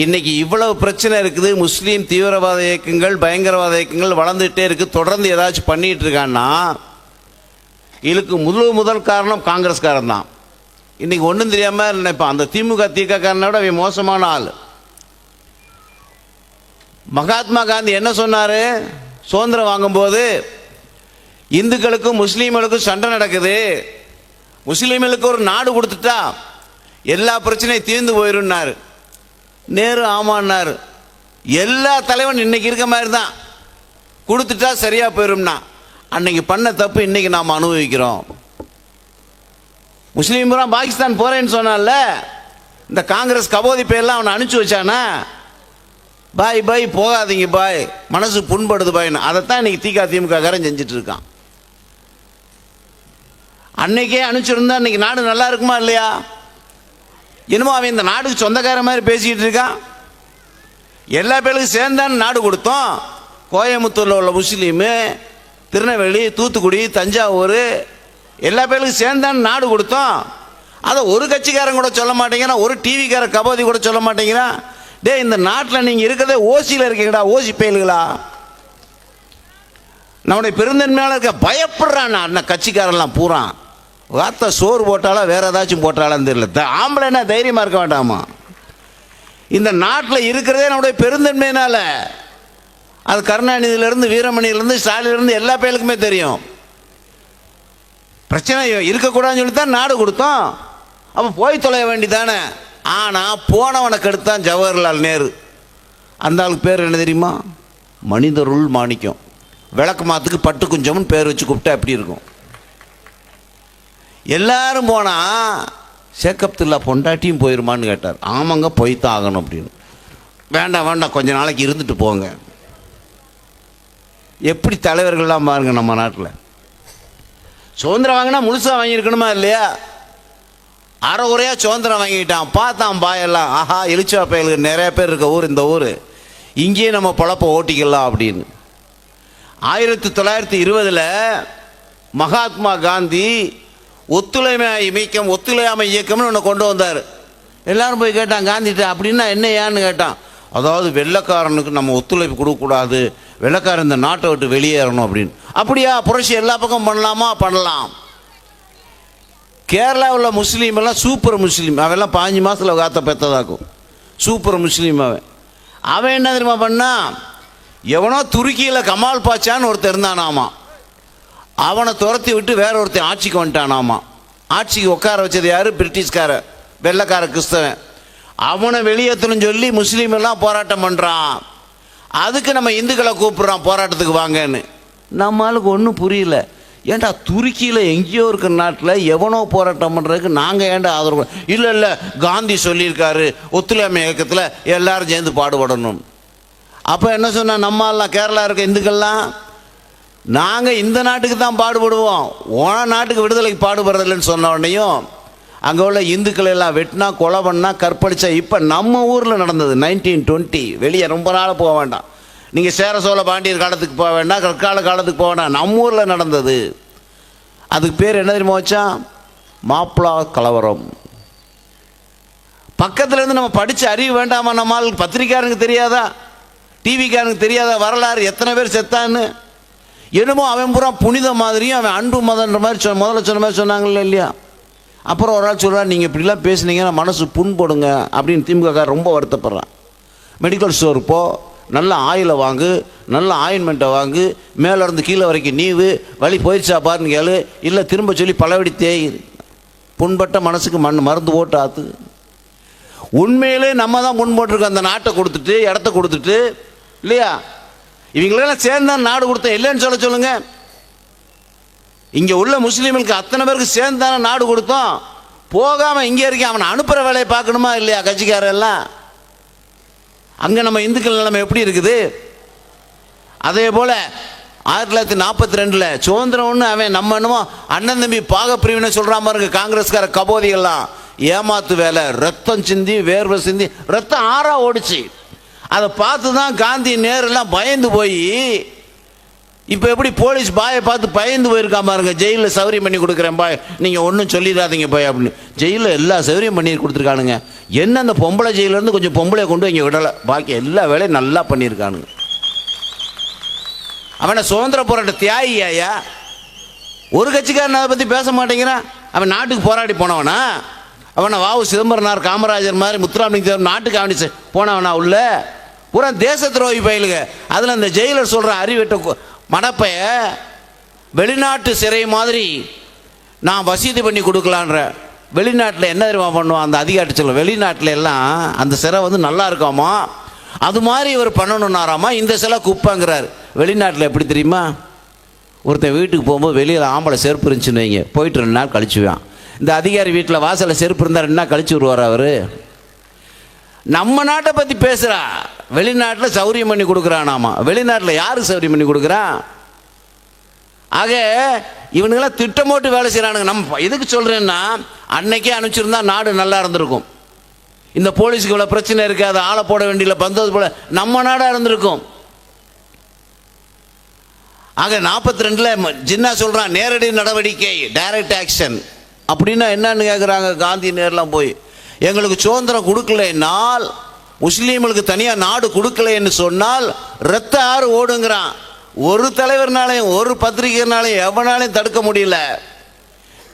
இன்னைக்கு இவ்வளவு பிரச்சனை இருக்குது. முஸ்லீம் தீவிரவாத இயக்கங்கள், பயங்கரவாத இயக்கங்கள் வளர்ந்துகிட்டே இருக்கு. தொடர்ந்து ஏதாச்சும் பண்ணிட்டு இருக்கான்னா இதுக்கு முதல் காரணம் காங்கிரஸ்காரன் தான். இன்னைக்கு ஒன்றும் தெரியாம நினைப்பான். அந்த திமுக தீக்காரனோட அவன் மோசமான ஆள். மகாத்மா காந்தி என்ன சொன்னாரு? சுதந்திரம் வாங்கும்போது இந்துக்களுக்கும் முஸ்லீம்களுக்கும் சண்டை நடக்குது, முஸ்லீம்களுக்கு ஒரு நாடு கொடுத்துட்டா எல்லா பிரச்சனையும் தீர்ந்து போயிருந்தாரு. நேரு ஆமான்னாரு. எல்லா தலைவன் இன்னைக்கு இருக்க மாதிரி தான், கொடுத்துட்டா சரியா போயிரும்னா. அன்னைக்கு பண்ண தப்பு இன்னைக்கு நாம் அனுபவிக்கிறோம். முஸ்லீம் பூரா பாகிஸ்தான் போறேன்னு சொன்னால, இந்த காங்கிரஸ் கபோதி பேர்லாம் அவனை அனுப்பிச்சு வச்சானா, பாய் பாய் போகாதீங்க பாய், மனசு புண்படுது பாய்னு. அதைத்தான் இன்னைக்கு திமுக காரன் செஞ்சுட்டு இருக்கான். அன்னைக்கே அனுப்பிச்சிருந்தா இன்னைக்கு நாடு நல்லா இருக்குமா இல்லையா? என்னமோ அவன் இந்த நாடுக்கு சொந்தக்கார மாதிரி பேசிக்கிட்டு இருக்கான். எல்லா பேருக்கும் சேர்ந்தான் நாடு கொடுத்தோம். கோயம்புத்தூரில் உள்ள முஸ்லீமு, திருநெல்வேலி, தூத்துக்குடி, தஞ்சாவூர் எல்லா பேருக்கும் சேர்ந்தான் நாடு கொடுத்தோம். அதை ஒரு கட்சிக்காரன் கூட சொல்ல மாட்டேங்கிறான், ஒரு டிவிக்கார கபோதி கூட சொல்ல மாட்டேங்கிறான். டே, இந்த நாட்டில் நீங்கள் இருக்கிறதே ஓசியில் இருக்கீங்கடா, ஓசி பயல்களா. நம்முடைய பெருந்தன்மையாளர் இருக்க பயப்படுறான். அந்த கட்சிக்காரெல்லாம் பூரா வார்த்தை சோறு போட்டாலா வேற ஏதாச்சும் போட்டாலும் தெரியல. ஆம்பளைன்னா தைரியமாக இருக்க வேண்டாமா? இந்த நாட்டில் இருக்கிறதே நம்முடைய பெருந்தன்மையினால. அது கருணாநிதியிலேருந்து, வீரமணியிலேருந்து, ஸ்டாலினிலேருந்து எல்லா பேருக்குமே தெரியும். பிரச்சனை இருக்கக்கூடாதுன்னு சொல்லி தான் நாடு கொடுத்தோம். அப்போ போய் தொலைய வேண்டிதானே. ஆனால் போனவனை கெடுத்தான் ஜவஹர்லால் நேரு. அந்த ஆளுக்கு பேர் என்ன தெரியுமா? மனிதருள் மாணிக்கம். விளக்கு மாத்துக்கு பட்டு குஞ்சம்னு பேர் வச்சு கூப்பிட்டா எப்படி இருக்கும்? எல்லாரும் போனா சேக்கப்துல்லா பொண்டாட்டியும் போயிருமான்னு கேட்டார். ஆமாங்க, போய்த்தான் ஆகணும் அப்படின்னு. வேண்டாம் வேண்டாம், கொஞ்ச நாளைக்கு இருந்துட்டு போங்க. எப்படி தலைவர்கள்லாம் பாருங்க. நம்ம நாட்டில் சுதந்திரம் வாங்கினா முழுசாக வாங்கியிருக்கணுமா இல்லையா? அரை குறையாக சுதந்திரம் வாங்கிட்டான். பார்த்தான் பாயெல்லாம், ஆஹா எழுச்சா பயலுக்கு நிறைய பேர் இருக்க ஊர் இந்த ஊர், இங்கேயே நம்ம பொழப்ப ஓட்டிக்கலாம் அப்படின்னு. 1920 மகாத்மா காந்தி ஒத்துழையாமை இயக்கம்னு ஒன்று கொண்டு வந்தார். எல்லாரும் போய் கேட்டான் காந்திட்ட, அப்படின்னா என்ன ஏன்னு கேட்டான். அதாவது வெள்ளைக்காரனுக்கு நம்ம ஒத்துழைப்பு கொடுக்கக்கூடாது, வெள்ளைக்காரன் இந்த நாட்டை விட்டு வெளியேறணும் அப்படின்னு. அப்படியா, புரட்சி எல்லா பக்கம் பண்ணலாமா? பண்ணலாம். கேரளாவில் முஸ்லீம் எல்லாம் சூப்பர் முஸ்லீம், அவெல்லாம் 5 மாதத்தில் காத்த பெற்றதாக்கும். சூப்பர் முஸ்லீம் அவன் என்ன தெரியுமா பண்ணா, எவனோ துருக்கியில் கமால் பாச்சான்னு ஒருத்தர் இருந்தானாமா, அவனை துரத்தி விட்டு வேற ஒருத்தன் ஆட்சிக்கு வந்துட்டானாமா. ஆட்சிக்கு உட்கார வச்சது யாரு? பிரிட்டிஷ்கார வெள்ளைக்கார கிறிஸ்தவன். அவனை வெளியேற்றணும்னு சொல்லி முஸ்லீம் எல்லாம் போராட்டம் பண்ணுறான். அதுக்கு நம்ம இந்துக்களை கூப்பிட்றான் போராட்டத்துக்கு வாங்கன்னு. நம்மளுக்கு ஒன்றும் புரியல. ஏன்டா துருக்கியில் எங்கேயோ இருக்கிற நாட்டில் எவனோ போராட்டம் பண்ணுறதுக்கு நாங்கள் ஏன்டா ஆதரவு? இல்லை இல்லை, காந்தி சொல்லியிருக்காரு ஒத்துழையாமை இயக்கத்தில் எல்லாரும் சேர்ந்து பாடுபடணும். அப்போ என்ன சொன்னா, நம்மளாம் கேரளா இருக்க இந்துக்கள்லாம் நாங்கள் இந்த நாட்டுக்கு தான் பாடுபடுவோம், ஓன நாட்டுக்கு விடுதலைக்கு பாடுபடுறதில்லைன்னு சொன்ன உடனேயும் அங்கே உள்ள இந்துக்கள் எல்லாம் வெட்டினா, கொலை பண்ணா, கற்பழிச்சா. இப்போ நம்ம ஊரில் நடந்தது 1920. வெளியே ரொம்ப நாள் போக வேண்டாம், நீங்கள் சேர சோழ பாண்டியர் காலத்துக்கு போக வேண்டாம், கற்கால காலத்துக்கு போக வேண்டாம், நம்ம ஊரில் நடந்தது. அதுக்கு பேர் என்ன தெரியுமா வச்சா? மாப்பிளா கலவரம். பக்கத்துலேருந்து நம்ம படித்து அறிவு வேண்டாமா? நம்மளுக்கு பத்திரிக்காரனுக்கு தெரியாதா, டிவிக்காரனுக்கு தெரியாதா வரலாறு எத்தனை பேர் செத்தான்னு? என்னமோ அவன் பூரா புனித மாதிரியும் அவன் அன்பு மதன்ற மாதிரி முதல்ல சொன்ன மாதிரி சொன்னாங்கல்ல இல்லையா? அப்புறம் ஒரு ஆள் சொல்கிறான், நீங்கள் இப்படிலாம் பேசுனீங்கன்னா மனசு புண்படுங்க அப்படின்னு. திமுக ரொம்ப வருத்தப்படுறான். மெடிக்கல் ஸ்டோர் போ, நல்ல ஆயிலை வாங்கு, நல்ல ஆயின்மெண்ட்டை வாங்கு, மேலே இருந்து கீழே வரைக்கும் நீவு, வலி போயிடுச்சா பாருன்னு கேளு, இல்லை திரும்ப சொல்லி பலவடி தேய். புண்பட்ட மனசுக்கு மருந்து போட்டு ஆத்து. உண்மையிலே நம்ம தான் புண் போட்டிருக்கோம். அந்த நாட்டை கொடுத்துட்டு, இடத்த கொடுத்துட்டு இல்லையா? இவங்களெல்லாம் சேர்ந்தான் நாடு கொடுத்தோம், இல்லைன்னு சொல்லுங்க. இங்கே உள்ள முஸ்லீம்களுக்கு அத்தனை பேருக்கு சேர்ந்தான நாடு கொடுத்தோம். போகாமல் இங்கே இருக்கேன், அவனை அனுப்புகிற வேலையை பார்க்கணுமா இல்லையா கட்சிக்காரெல்லாம்? அங்கே நம்ம இந்துக்கள் நிலைமை எப்படி இருக்குது? அதே போல் 1942 சுதந்திரம் ஒன்று அவன் நம்ம என்னமோ அண்ணன் தம்பி பாக பிரிவினை சொல்கிறான் பாருங்க. காங்கிரஸ்கார கபோதிகள்லாம் ஏமாத்து வேலை, ரத்தம் சிந்தி வேர்வை சிந்தி ரத்தம் ஆறா ஓடிச்சு. அதை பார்த்து தான் காந்தி நேரெல்லாம் பயந்து போய், இப்போ எப்படி போலீஸ் பாயை பார்த்து பயந்து போயிருக்காம பாருங்க. ஜெயிலில் சௌரியம் பண்ணி கொடுக்குறேன் பாய், நீங்கள் ஒன்றும் சொல்லிடாதீங்க பாய் அப்படின்னு. ஜெயிலில் எல்லா சௌரியம் பண்ணி கொடுத்துருக்கானுங்க. என்ன அந்த பொம்பளை ஜெயிலேருந்து கொஞ்சம் பொம்பளை கொண்டு இங்கே விடலை, பாக்கி எல்லா வேலையும் நல்லா பண்ணியிருக்கானுங்க. அவனை சுதந்திர போராட்ட தியாகி ஐயா. ஒரு கட்சிக்காரன் அதை பற்றி பேச மாட்டேங்கிறான். அவன் நாட்டுக்கு போராடி போனவனா? அவனை வாவு சிதம்பரனார், காமராஜர் மாதிரி, முத்துராமலிங்க தேவர் நாட்டுக்கு அவனி போனவனா? உள்ள பூரா தேச துரோகி பயிலுங்க. அதில் அந்த ஜெயிலர் சொல்கிற அறிவிட்ட மடப்பைய வெளிநாட்டு சிறை மாதிரி நான் வசதி பண்ணி கொடுக்கலான்ற. வெளிநாட்டில் என்ன தெரியுமா பண்ணுவான் அந்த அதிகாரி சொல்ல, வெளிநாட்டில் எல்லாம் அந்த சிறை வந்து நல்லா இருக்காமா, அது மாதிரி இவர் பண்ணணுன்னாராமா, இந்த சிலை குப்பாங்கிறார். வெளிநாட்டில் எப்படி தெரியுமா, ஒருத்தன் வீட்டுக்கு போகும்போது வெளியில் ஆம்பளை செருப்பு இருந்துச்சுன்னு வைங்க, போயிட்டு 2 நாள் கழிச்சுவான். இந்த அதிகாரி வீட்டில் வாசலில் செருப்பு இருந்தால் 2 நாள் கழிச்சு விடுவார் அவர். நம்ம நாட்டை பற்றி பேசுகிறா, வெளிநாட்டில் சௌரியம் பண்ணி கொடுக்குறானாமா. வெளிநாட்டில் யாருக்கு சௌரியம் பண்ணி கொடுக்குறான்? ஆக இவனுங்களாம் திட்டம் போட்டு வேலை செய்கிறானுங்க. நம்ம எதுக்கு சொல்கிறேன்னா, அன்னைக்கே அனுப்பிச்சிருந்தா நாடு நல்லா இருந்திருக்கும். இந்த போலீஸுக்கு இவ்வளோ பிரச்சனை இருக்காது, ஆளை போட வேண்டிய பந்தோது போல நம்ம நாடாக இருந்திருக்கும். ஆக 42 ஜின்னா சொல்கிறான் நேரடி நடவடிக்கை, டைரக்ட் ஆக்ஷன். அப்படின்னா என்னன்னு கேட்குறாங்க காந்தி நேரெலாம் போய். எங்களுக்கு சுதந்திரம் கொடுக்கலைன்னால், முஸ்லீம்களுக்கு தனியாக நாடு கொடுக்கலைன்னு சொன்னால் ரத்த ஆறு ஓடுங்கிறான். ஒரு தலைவர்னாலையும் ஒரு பத்திரிகைனாலையும் எவனாலையும் தடுக்க முடியல.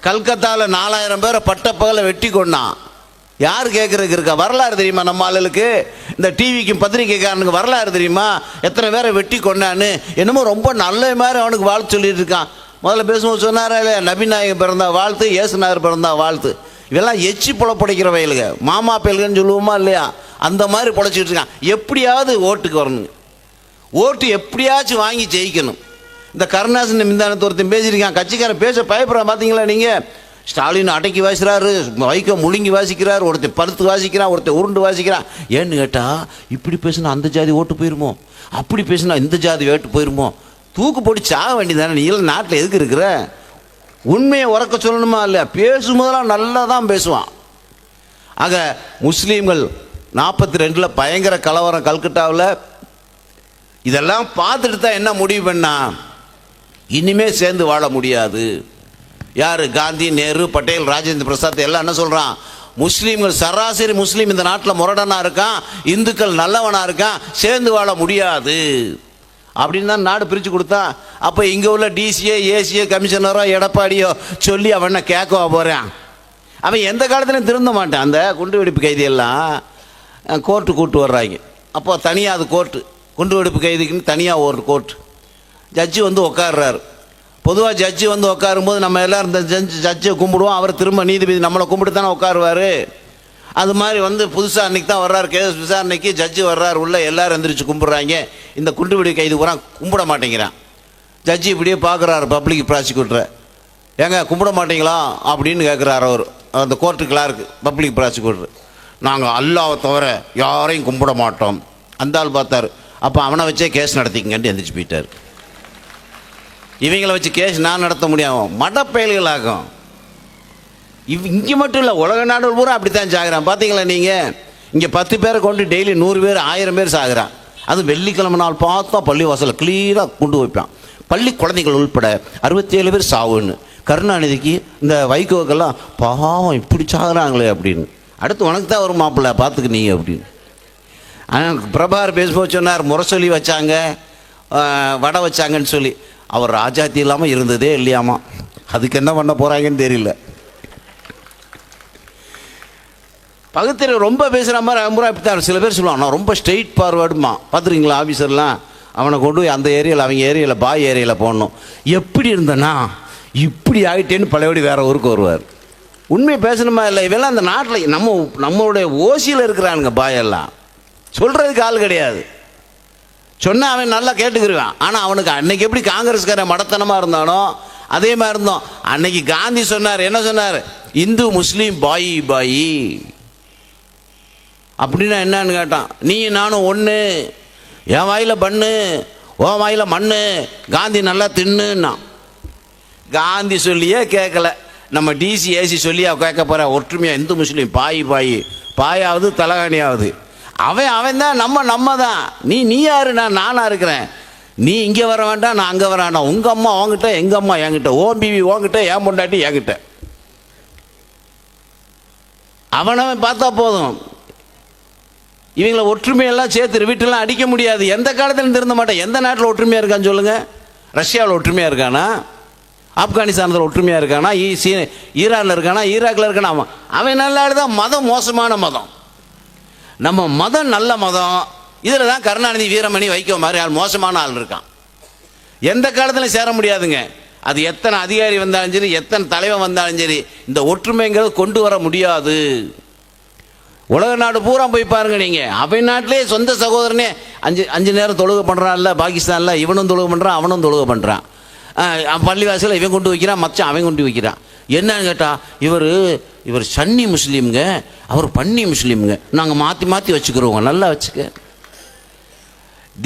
கல்கத்தாவில் 4000 பேரை பட்டப்பகலை வெட்டி கொண்டான். யார் கேட்குறதுக்கு இருக்கா? வரலாறு தெரியுமா நம்ம ஆளுகளுக்கு? இந்த டிவிக்கும் பத்திரிகைக்காரனுக்கு வரலாறு தெரியுமா? எத்தனை பேரை வெட்டி கொண்டான்னு என்னமோ ரொம்ப நல்ல மாதிரி அவனுக்கு வாழ்த்து சொல்லிட்டு இருக்கான். முதல்ல பேசும்போது சொன்னாரா இல்லையா, நபிநாயகம் பிறந்தா வாழ்த்து, இயேசுநாதர் பிறந்தா வாழ்த்து. இவெல்லாம் எச்சி பொழப்படைக்கிற வயலுங்க, மாமா பயல்கன்னு சொல்லுவோமா இல்லையா, அந்த மாதிரி பொழைச்சிட்டு இருக்கான். எப்படியாவது ஓட்டுக்கு வரணுங்க, ஓட்டு எப்படியாச்சும் வாங்கி ஜெயிக்கணும். இந்த கருணாசன் மிந்தானத்தை ஒருத்தன் பேசியிருக்கான், கட்சிக்காரன் பேச பயப்படுறான். பார்த்தீங்களா நீங்கள்? ஸ்டாலின் அடக்கி வாசிக்கிறாரு, வைக்க முழுங்கி வாசிக்கிறார், ஒருத்தர் பருத்து வாசிக்கிறான், ஒருத்தர் உருண்டு வாசிக்கிறான். ஏன்னு கேட்டால், இப்படி பேசுனா அந்த ஜாதி ஓட்டு போயிருமோ, அப்படி பேசுனா இந்த ஜாதி ஓட்டு போயிருமோ, தூக்கு போட்டு சாக வேண்டியதானே. நீ எல்லாம் நாட்டில் எதுக்கு இருக்கிற? உண்மையை உறக்க சொல்லணுமா இல்லையா? பேசும்போதெல்லாம் நல்லா தான் பேசுவான். ஆக முஸ்லீம்கள் 42 பயங்கர கலவரம் கல்கட்டாவில். இதெல்லாம் பார்த்துட்டு தான் என்ன முடிவு பண்ணா, இனிமேல் சேர்ந்து வாழ முடியாது. யார்? காந்தி, நேரு, பட்டேல், ராஜேந்திர பிரசாத் எல்லாம் என்ன சொல்கிறான்? முஸ்லீம்கள் சராசரி முஸ்லீம் இந்த நாட்டில் முரடனாக இருக்கான், இந்துக்கள் நல்லவனாக இருக்கான், சேர்ந்து வாழ முடியாது அப்படின்னு தான் நாடு பிரித்து கொடுத்தான். அப்போ இங்கே உள்ள டிசிஏ, ஏசிஏ, கமிஷனரோ, எடப்பாடியோ சொல்லி அவனை கேட்கவா போகிறான்? அவன் எந்த காலத்துலையும் திருந்த மாட்டான். அந்த குண்டு வெடிப்பு கைதியெல்லாம் கோர்ட்டு கூப்பிட்டு வர்றாங்க. அப்போ தனியாக அது கோர்ட்டு, குண்டு வெடிப்பு கைதிக்குன்னு தனியாக ஒரு கோர்ட்டு. ஜட்ஜி வந்து உட்காடுறாரு. பொதுவாக ஜட்ஜி வந்து உட்காரும்போது நம்ம எல்லோரும் இந்த ஜட்ஜை கும்பிடுவோம், அவர் திரும்ப நீதிபதி நம்மளை கும்பிட்டு தானே உட்காருவார். அது மாதிரி வந்து புதுசாக அன்றைக்கி தான் வர்றாரு கேஸ் விசாரணைக்கு, ஜட்ஜி வர்றாரு, உள்ள எல்லோரும் எந்திரிச்சு கும்பிட்றாங்க. இந்த குண்டுவெடி கைது பூரா கும்பிட மாட்டேங்கிறான். ஜட்ஜி இப்படியே பார்க்குறாரு பப்ளிக் ப்ராசிக்யூட்டரை, ஏங்க கும்பிட மாட்டீங்களா அப்படின்னு கேட்குறாரு அவர், அந்த கோர்ட்டு கிளார்க்கு. பப்ளிக் ப்ராசிக்யூட்டர், நாங்கள் அல்லாவை தவிர யாரையும் கும்பிட மாட்டோம். அந்த ஆள் பார்த்தார், அப்போ அவனை வச்சே கேஸ் நடத்திக்கங்கன்ட்டு எந்திரிச்சு போயிட்டார். இவங்களை வச்சு கேஸ் நான் நடத்த முடியாமல் மடப்பயல்களாகும். இங்கே மட்டும் இல்லை, உலக நாடு பூரா அப்படித்தான் சாகுறான். பார்த்தீங்களா நீங்கள்? இங்கே 10 பேரை கொண்டு டெய்லி 100 பேர் 1000 பேர் சாகுறான். அது வெள்ளிக்கிழமை நாள் பார்த்தா பள்ளி வாசலில் கிளீனாக கொண்டு வைப்பான். பள்ளி குழந்தைகள் உள்பட 67 பேர் சாவுன்னு. கருணாநிதிக்கு இந்த வைகோக்கெல்லாம் பாவம் இப்படி சாகுறாங்களே அப்படின்னு. அடுத்து உனக்கு தான் ஒரு மாப்பிள்ளை பார்த்துக்கு நீ அப்படின்னு. ஆனால் பிரபாகர் பேசும்போது சொன்னார், முரசொலி வச்சாங்க, வடை வச்சாங்கன்னு சொல்லி. அவர் ராஜாத்தி இல்லாமல் இருந்ததே இல்லையாமா. அதுக்கு என்ன பண்ண போகிறாங்கன்னு தெரியல. பகுத்தறிவு ரொம்ப பேசுகிற மாதிரி அம்புரா இப்படி தான். சில பேர் சொல்லுவான், நான் ரொம்ப ஸ்ட்ரெயிட் ஃபார்வேர்டுமா. பார்த்துருக்கீங்களா ஆஃபீஸர்லாம்? அவனை கொண்டு போய் அந்த ஏரியாவில், அவங்க ஏரியாவில், பாய் ஏரியாவில் போடணும். எப்படி இருந்தேன்னா இப்படி ஆகிட்டேன்னு பழையபடி வேறு ஊருக்கு வருவார். உண்மையை பேசணுமா இல்லை? இவெல்லாம் அந்த நாட்டில் நம்மளுடைய ஓசியில் இருக்கிறானுங்க பாயெல்லாம். சொல்கிறதுக்கு ஆள் கிடையாது. சொன்னால் அவன் நல்லா கேட்டுக்கிருவான். ஆனால் அவனுக்கு அன்னைக்கு எப்படி காங்கிரஸ்காரன் மடத்தனமாக இருந்தானோ அதே மாதிரி இருந்தோம். அன்னைக்கு காந்தி சொன்னார், என்ன சொன்னார்? இந்து முஸ்லீம் பாயி பாயி அப்படின்னா என்னன்னு கேட்டான். நீ நானும் ஒன்று, என் வாயில் பண்ணு, ஓ வாயில் மண்ணு, காந்தி நல்லா தின்னுன்னா. காந்தி சொல்லியே கேட்கல, நம்ம டிசி ஏசி சொல்லி அவ கேட்க போகிற. ஒற்றுமையாக இந்து முஸ்லீம் பாயி பாயி, பாயாவது தலகாணியாவது. அவன் தான் நம்ம தான். நீ யாரு? நானாக இருக்கிறேன். நீ இங்கே வர வேண்டாம், நான் அங்கே வர வேண்டாம். உங்கள் அம்மா வாங்கிட்ட, எங்கள் அம்மா என்கிட்ட, ஓ பிவி வாங்கிட்ட, ஏன் பொண்டாட்டி என்கிட்ட. அவனவன் பார்த்தா போதும். இவங்கள ஒற்றுமையெல்லாம் சேர்த்து வீட்டெல்லாம் அடிக்க முடியாது. எந்த காலத்திலும் திருந்த மாட்டேன். எந்த நாட்டில் ஒற்றுமையாக இருக்கான்னு சொல்லுங்கள். ரஷ்யாவில் ஒற்றுமையாக இருக்கானா? ஆப்கானிஸ்தானத்தில் ஒற்றுமையாக இருக்கானா? ஈரானில் இருக்கானா? ஈராக்கில் இருக்கானா? அவன் நல்ல ஆள் தான். மதம் மோசமான மதம். நம்ம மதம் நல்ல மதம். இதில் தான் கருணாநிதி, வீரமணி, வைகோ மாதிரி ஆள் மோசமான ஆள் இருக்கான். எந்த காலத்திலும் சேர முடியாதுங்க. அது எத்தனை அதிகாரி வந்தாலும் சரி, எத்தனை தலைவன் வந்தாலும் சரி, இந்த ஒற்றுமைங்கிறது கொண்டு வர முடியாது. உலக நாடு பூரா போய் பாருங்க நீங்கள். அவை நாட்டிலே சொந்த சகோதரனே அஞ்சு நேரம் தொழுகை பண்ணுறான்ல. பாகிஸ்தானில் இவனும் தொழுகை பண்ணுறான், அவனும் தொழுகை பண்ணுறான். பள்ளிவாசலில் இவன் கொண்டு வைக்கிறான், மச்சான் அவன் கொண்டு வைக்கிறான். என்னன்னு கேட்டால் இவர் சன்னி முஸ்லீம்ங்க, அவர் பன்னி முஸ்லீம்ங்க, நாங்கள் மாற்றி மாற்றி வச்சுக்கிறோங்க. நல்லா வச்சுக்க.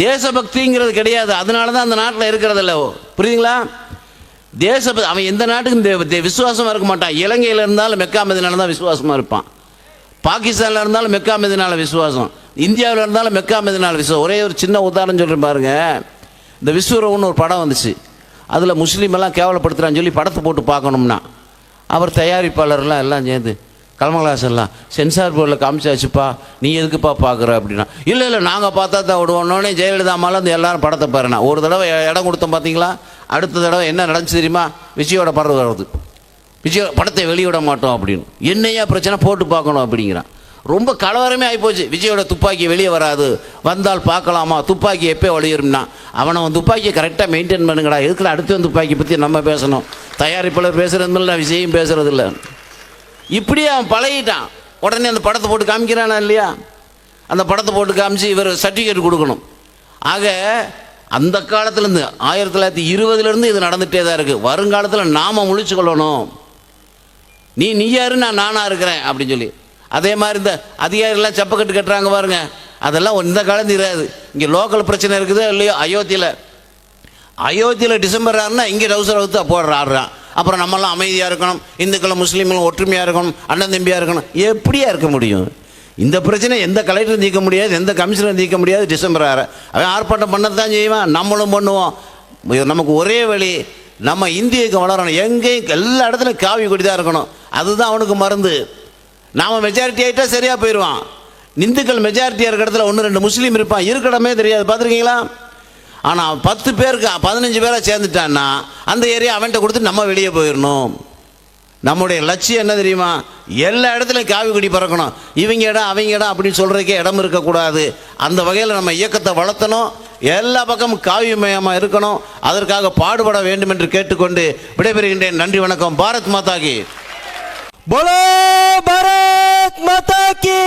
தேசபக்திங்கிறது கிடையாது. அதனால தான் அந்த நாட்டில் இருக்கிறதில்ல. புரியுதுங்களா? அவன் எந்த நாட்டுக்கும் விசுவாசமாக இருக்க மாட்டான். இலங்கையில் இருந்தாலும் மெக்கா மதீனால தான் விசுவாசமாக இருப்பான். பாகிஸ்தானில் இருந்தாலும் மெக்கா மதீனால விசுவாசம். இந்தியாவில் இருந்தாலும் மெக்கா மதீனால விசுவாசம். ஒரே ஒரு சின்ன உதாரணம் சொல்கிறேன் பாருங்க. இந்த விஸ்வரூபம்னு ஒரு படம் வந்துச்சு. அதில் முஸ்லீம் எல்லாம் கேவலப்படுத்துகிறான்னு சொல்லி படத்தை போட்டு பார்க்கணும்னா அவர் தயாரிப்பாளர்லாம் எல்லாம் சேர்ந்து கல்மங்கலாஸ் எல்லாம் சென்சார் போர்டில் காமிச்சாச்சுப்பா, நீ எதுக்குப்பா பார்க்குற அப்படின்னா, இல்லை நாங்கள் பார்த்தா தான் விடுவோன்னே ஜெயலலிதா அம்மாவில் வந்து எல்லாரும் படத்தை பாருண்ணா. ஒரு தடவை இடம் கொடுத்தோம் பார்த்தீங்களா, அடுத்த தடவை என்ன நடந்துச்சு தெரியுமா? விஜயோட படம் வருது. விஜய் படத்தை வெளியிட மாட்டோம் அப்படின்னு. என்னையா பிரச்சனை, போட்டு பார்க்கணும் அப்படிங்கிறான். ரொம்ப கலவரமே ஆகிப்போச்சு. விஜயோட துப்பாக்கி வெளியே வராது, வந்தால் பார்க்கலாமா, துப்பாக்கி எப்போ வெளியேறும்னா, அவன் துப்பாக்கியை கரெக்டாக மெயின்டைன் பண்ணுங்கடா. எதுக்குள்ள அடுத்த துப்பாக்கி பற்றி நம்ம பேசணும்? தயாரிப்பாளர் பேசுகிறது இல்லை, விஜயும் பேசுறது இல்லை. இப்படியே அவன் பழகிட்டான். உடனே அந்த படத்தை போட்டு காமிக்கிறானா இல்லையா? அந்த படத்தை போட்டு காமிச்சு இவர் சர்டிஃபிகேட் கொடுக்கணும். ஆக அந்த காலத்துலேருந்து 1920 இது நடந்துகிட்டே தான் இருக்குது. வருங்காலத்தில் நாம் முழிச்சு கொள்ளணும். நீ யாரு, நானாக இருக்கிறேன் அப்படின்னு சொல்லி. அதே மாதிரி இந்த அதிகாரிகள்லாம் சப்பக்கட்டு கட்டுறாங்க பாருங்க, அதெல்லாம் இந்த காலம் தெரியாது. இங்கே லோக்கல் பிரச்சனை இருக்குதோ இல்லையோ, அயோத்தியில் டிசம்பர் 6னா இங்கே டவுசர் அவுத்து போடுற ஆடுறான். அப்புறம் நம்மளாம் அமைதியாக இருக்கணும், இந்துக்களும் முஸ்லீம்களும் ஒற்றுமையாக இருக்கணும், அண்ணன் தம்பியாக இருக்கணும். எப்படியா இருக்க முடியும்? இந்த பிரச்சனை எந்த கலெக்டரும் தீர்க்க முடியாது, எந்த கமிஷனரும் தீர்க்க முடியாது. டிசம்பர் 6 அவன் ஆர்ப்பாட்டம் பண்ணத்தான் செய்வான், நம்மளும் பண்ணுவோம். நமக்கு ஒரே வழி, நம்ம இந்தியக்கு வளரணும். எங்கேயும் எல்லா இடத்துலையும் காவி கொடி தான் இருக்கணும். அதுதான் அவனுக்கு மருந்து. நாம் மெஜாரிட்டி ஆகிட்டா சரியாக போயிடுவான். இந்துக்கள் மெஜாரிட்டியாக இருக்கிற இடத்துல 1-2 முஸ்லீம் இருப்பான், இருக்கடமே தெரியாது. பார்த்துருக்கீங்களா? ஆனால் 10 பேருக்கு 15 பேராக சேர்ந்துட்டான்னா அந்த ஏரியா அவன்கிட்ட கொடுத்து நம்ம வெளியே போயிடணும். நம்முடைய லட்சியம் என்ன தெரியுமா? எல்லா இடத்துலையும் காவி கொடி பறக்கணும். இவங்க இடம் அவங்க இடம் அப்படின்னு சொல்கிறதுக்கே இடம் இருக்கக்கூடாது. அந்த வகையில் நம்ம இயக்கத்தை வளர்த்தணும். எல்லா பக்கமும் காவிமயமாக இருக்கணும். அதற்காக பாடுபட வேண்டும் என்று கேட்டுக்கொண்டு விடைபெறுகின்றேன். நன்றி, வணக்கம். பாரத் மாதா கி. बोलो भारत माता की।